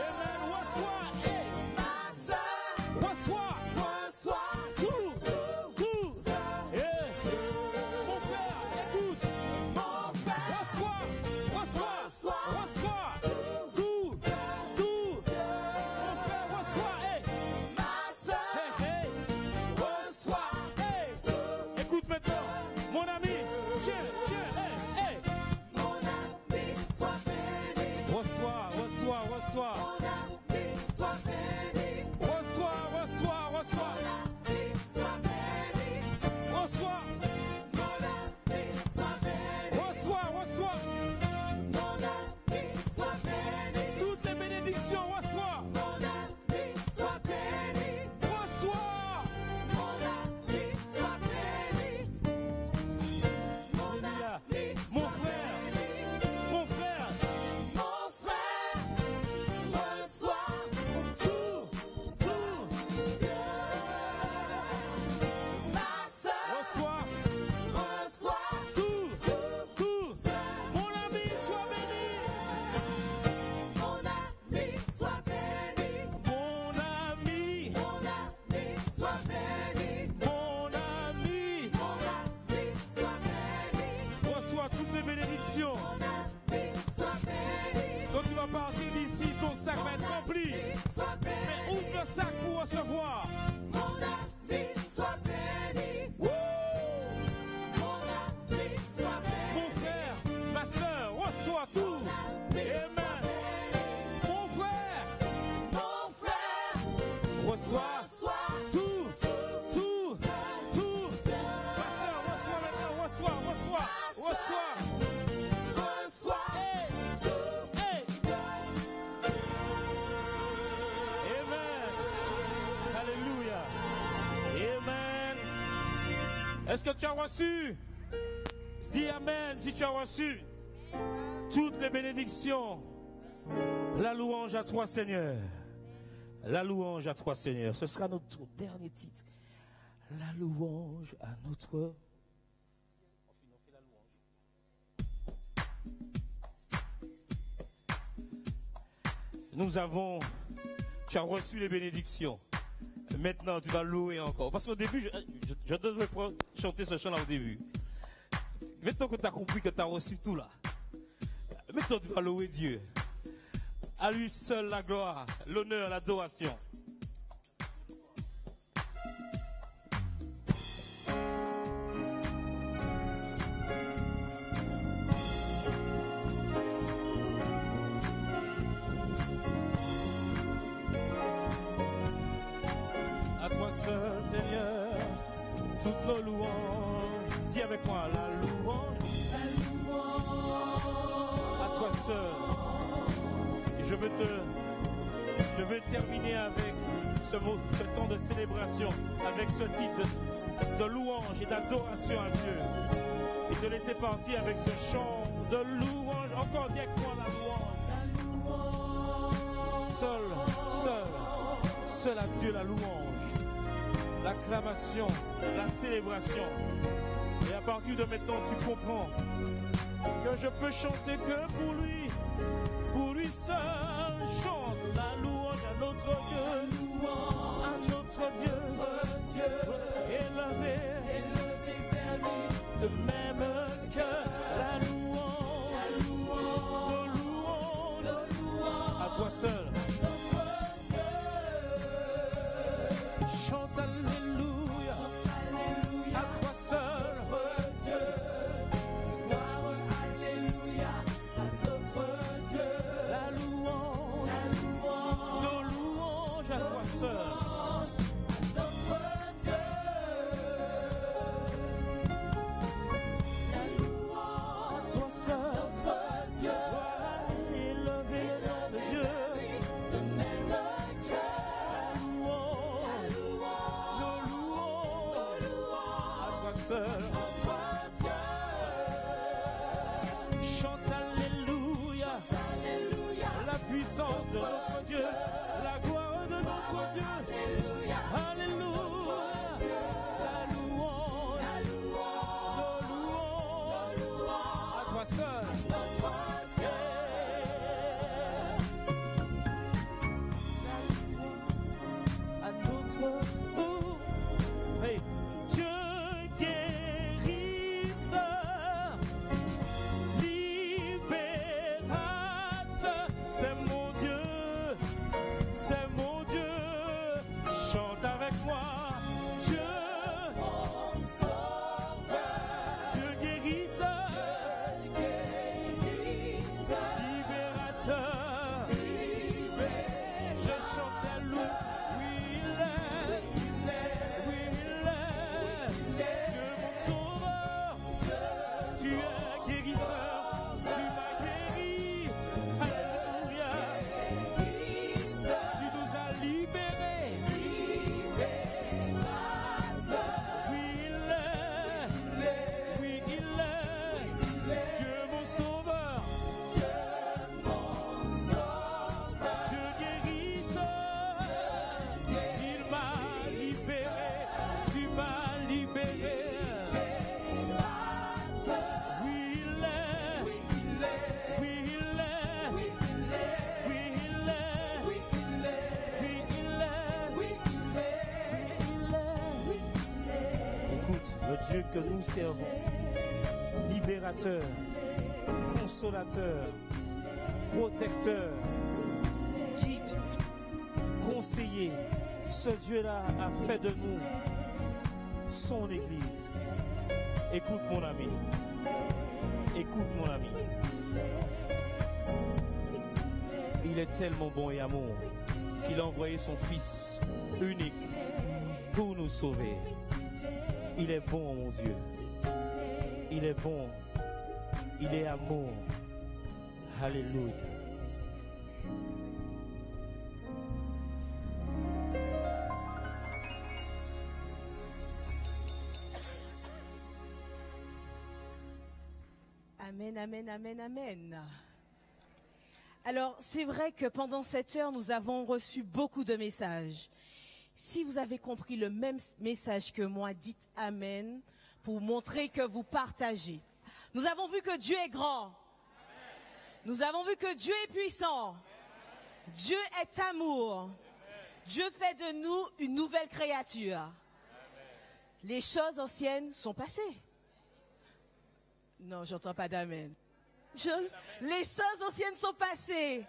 Amen. Reçois. Hey. ma sœur, Reçois. reçois Tout. Hey. Mon frère, écoute. mon frère, Reçois. Tout. Mon frère, reçois. Hey. ma sœur, Hey. reçois Hey. Écoute maintenant. Mon ami. Tiens. Hey. mon ami, sois béni, Reçois. mon ami, sois béni, Reçois. mon ami, sois béni, Reçois. mon ami, sois béni, Reçois. mon ami, sois béni, Toutes les bénédictions, reçois. mon ami, sois béni, Reçois. mon ami, sois béni, mon Alléluia. ami, Mon sois frère. béni. Mon frère. Mon frère, reçois Tout. Dieu. Ma sœur, Reçois. reçois Tout. Mon ami, sois béni. mon ami, sois béni, Mon ami. mon ami, sois béni, Mon ami. mon ami, sois béni, Reçois toutes les bénédictions. mon ami, sois béni, Quand tu vas partir d'ici, ton sac va être rempli. sois béni, Mais ouvre le sac pour recevoir. mon ami, sois béni, Wouh! mon ami, sois béni. Mon frère, ma soeur, reçois tout. Amen. Mon frère, Mon frère, reçois reçois tout. Ma soeur, reçois maintenant, reçois. reçois Hey. tout. Hey. Amen. Est-ce que tu as reçu? Dis Amen si tu as reçu toutes les bénédictions. La louange à toi, Seigneur. La louange à toi, Seigneur. Ce sera notre dernier titre. La louange à notre... Nous avons... Tu as reçu les bénédictions. Maintenant, tu vas louer encore. Parce qu'au début, je devais chanter ce chant-là au début. Maintenant que tu as compris que tu as reçu tout là. Maintenant, tu vas louer Dieu. À lui seul la gloire, l'honneur, l'adoration. À toi seul, Seigneur, toutes nos louanges. Dis avec moi, la louange. À toi seul. Et je veux terminer avec ce temps de célébration, avec ce titre de louange et d'adoration à Dieu. Et te laisser partir avec ce chant de louange. Encore dis avec moi la louange. Seul à Dieu la louange, l'acclamation, la célébration. Et à partir de maintenant, tu comprends que je peux chanter que pour lui seul. Chante la louange à notre Dieu, à notre Dieu, élevé vers lui, de même que la louange, à toi seul. Chante alléluia, à toi seul. Chante alléluia, la puissance de notre Dieu, la gloire de notre Dieu. Alléluia, la louange, à toi seul. À notre hey. Dieu guérisseur, libérateur, c'est mon Dieu, chante avec moi. Dieu, Dieu guérisseur, libérateur, je chante à lui, oui il est, Dieu mon sauveur, tu es guérisseur, tu m'as guéri, alléluia, tu nous as libérés, oui il est, Dieu mon sauveur, Dieu guérisseur, il m'a libéré, tu m'as libéré. Oui, il est. Écoute, le Dieu que nous servons, libérateur, consolateur, protecteur, guide, conseiller, ce Dieu-là a fait de nous son Église. Écoute mon ami, il est tellement bon et amour qu'il a envoyé son Fils unique pour nous sauver. Il est bon, mon Dieu. Il est bon. Il est amour. Alléluia. Amen, amen, amen, amen. Alors, c'est vrai que pendant cette heure, nous avons reçu beaucoup de messages. Si vous avez compris le même message que moi, dites Amen pour montrer que vous partagez. Nous avons vu que Dieu est grand. Nous avons vu que Dieu est puissant. Dieu est amour. Dieu fait de nous une nouvelle créature. Les choses anciennes sont passées. Non, j'entends pas d'amen. Les choses anciennes sont passées.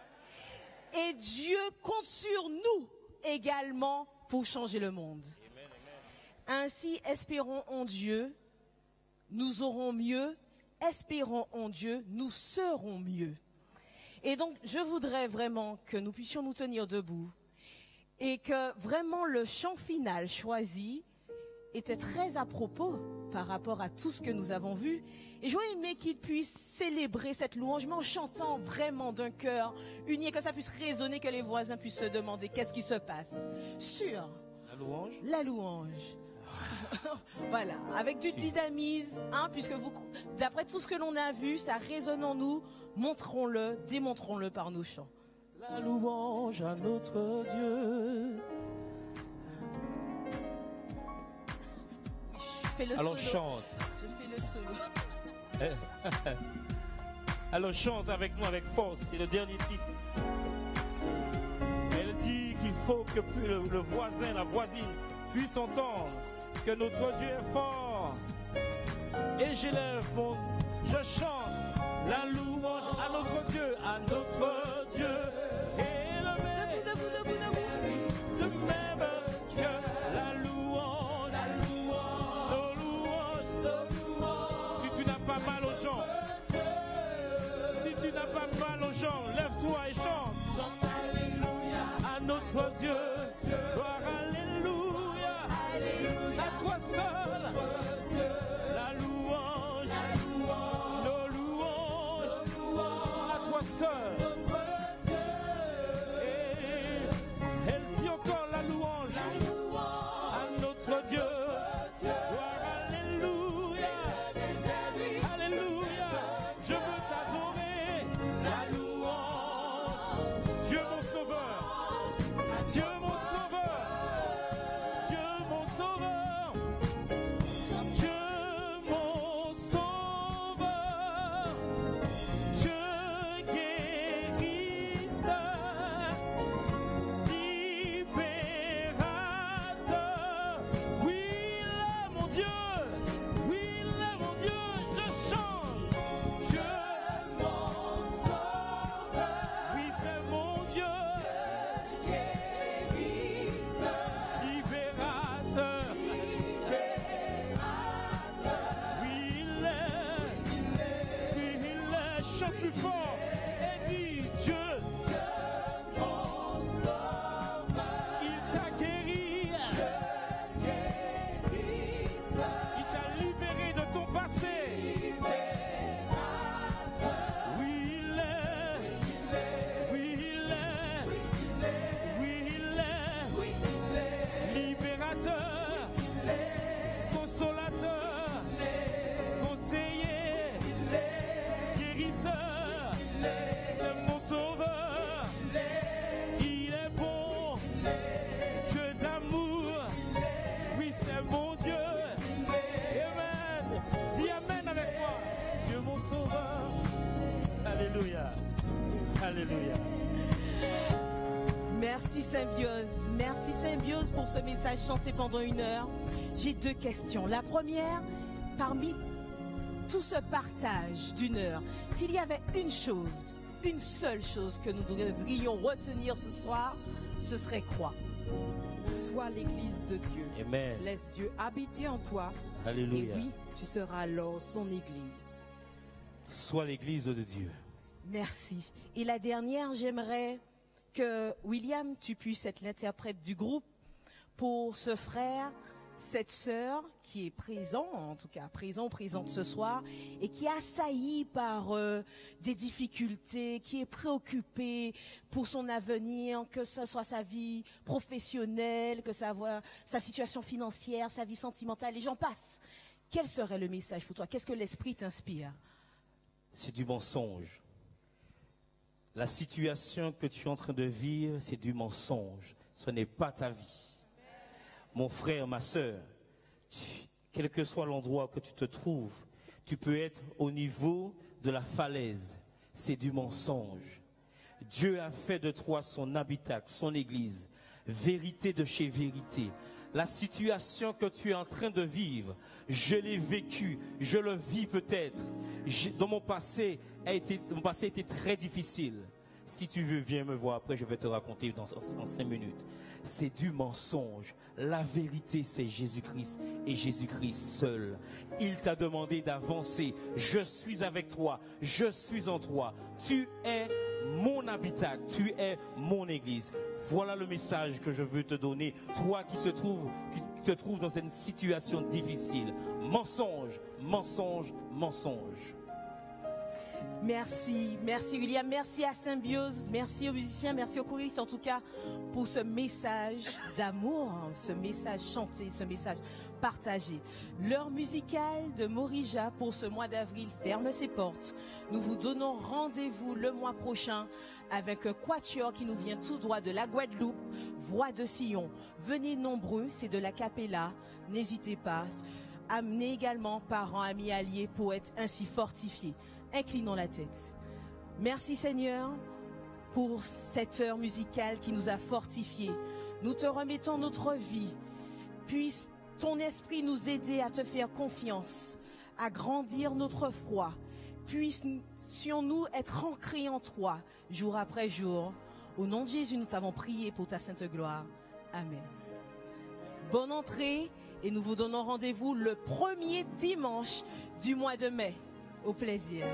Et Dieu compte sur nous également pour changer le monde. Ainsi, espérons en Dieu, nous aurons mieux. Espérons en Dieu, nous serons mieux. Et donc, je voudrais vraiment que nous puissions nous tenir debout et que vraiment le chant final choisi était très à propos par rapport à tout ce que nous avons vu. Et j'aurais aimé qu'il puisse célébrer cette louange, mais en chantant vraiment d'un cœur uni, et que ça puisse résonner, que les voisins puissent se demander qu'est-ce qui se passe sur La louange. la louange. Voilà, avec du dynamisme, hein, puisque vous, d'après tout ce que l'on a vu, ça résonne en nous. Montrons-le, démontrons-le par nos chants. La louange à notre Dieu. Je fais le Alors solo. chante. Je fais le solo. Alors chante avec nous avec force. C'est le dernier titre. Elle dit qu'il faut que le voisin, la voisine puisse entendre que notre Dieu est fort. Et je chante la louange à notre Dieu, à notre Dieu. Élevé, de même que la louange, nos louanges. Si tu n'as pas mal aux gens, si tu n'as pas mal aux gens, lève-toi et chante. À notre Dieu, gloire, alléluia, à toi seul, la louange, nos louanges, à toi seul. Et elle dit encore la louange à notre Dieu, gloire, alléluia, alléluia, je veux t'adorer, la louange, Dieu mon sauveur, Dieu mon sauveur, Dieu mon sauveur, Dieu mon sauveur, Dieu guérisseur, libérateur, oui il est mon Dieu, oui il est mon Dieu, je chante, Dieu mon sauveur, oui c'est mon Dieu, libérateur, oui il est, chante plus fort et dis Dieu, mon sauveur, il t'a guéri, il t'a libéré de ton passé, oui il est, oui il est, oui il est, libérateur, consolateur, conseiller, guérisseur, c'est mon sauveur, il est bon, Dieu d'amour, oui c'est mon Dieu, amen, dis amen avec moi, Dieu mon sauveur, alléluia, alléluia. Merci Symbiose pour ce message chanté pendant 1 heure. J'ai 2 questions. La première, parmi tout ce partage d'1 heure, s'il y avait une seule chose que nous devrions retenir ce soir, ce serait quoi? Sois l'église de Dieu. Amen. Laisse Dieu habiter en toi. Alléluia. Et oui, tu seras alors son église. Sois l'église de Dieu. Merci. Et la dernière, j'aimerais que William, tu puisses être l'interprète du groupe pour ce frère, cette sœur qui est présent, en tout cas présente ce soir, et qui est assailli par des difficultés, qui est préoccupé pour son avenir, que ce soit sa vie professionnelle, que ça soit sa situation financière, sa vie sentimentale, et j'en passe. Quel serait le message pour toi? Qu'est-ce que l'Esprit t'inspire? c'est du mensonge. La situation que tu es en train de vivre, c'est du mensonge. Ce n'est pas ta vie. Mon frère, ma sœur, quel que soit l'endroit que tu te trouves, tu peux être au niveau de la falaise. C'est du mensonge. Dieu a fait de toi son habitacle, son église. Vérité de chez vérité. La situation que tu es en train de vivre, je l'ai vécu, je le vis peut-être. Dans mon passé a été très difficile. Si tu veux, viens me voir. Après, je vais te raconter dans 5 minutes. C'est du mensonge. La vérité, c'est Jésus-Christ et Jésus-Christ seul. Il t'a demandé d'avancer. Je suis avec toi. Je suis en toi. Tu es mon habitacle. Tu es mon église. Voilà le message que je veux te donner. Toi qui te trouves dans une situation difficile. Mensonge, mensonge, mensonge. Merci William, merci à Symbiose, merci aux musiciens, merci aux choristes en tout cas pour ce message d'amour, ce message chanté, ce message partagé. L'heure musicale de Morija pour ce mois d'avril ferme ses portes. Nous vous donnons rendez-vous le mois prochain avec un quatuor qui nous vient tout droit de la Guadeloupe, Voix de Sion. Venez nombreux, c'est de la cappella, n'hésitez pas. Amenez également parents, amis, alliés pour être ainsi fortifiés. Inclinons la tête. Merci Seigneur pour cette heure musicale qui nous a fortifiés. Nous te remettons notre vie. Puisse ton esprit nous aider à te faire confiance, à grandir notre foi. Puissions-nous être ancrés en toi, jour après jour. Au nom de Jésus, nous t'avons prié pour ta sainte gloire. Amen. Bonne entrée et nous vous donnons rendez-vous le premier dimanche du mois de mai. Au plaisir.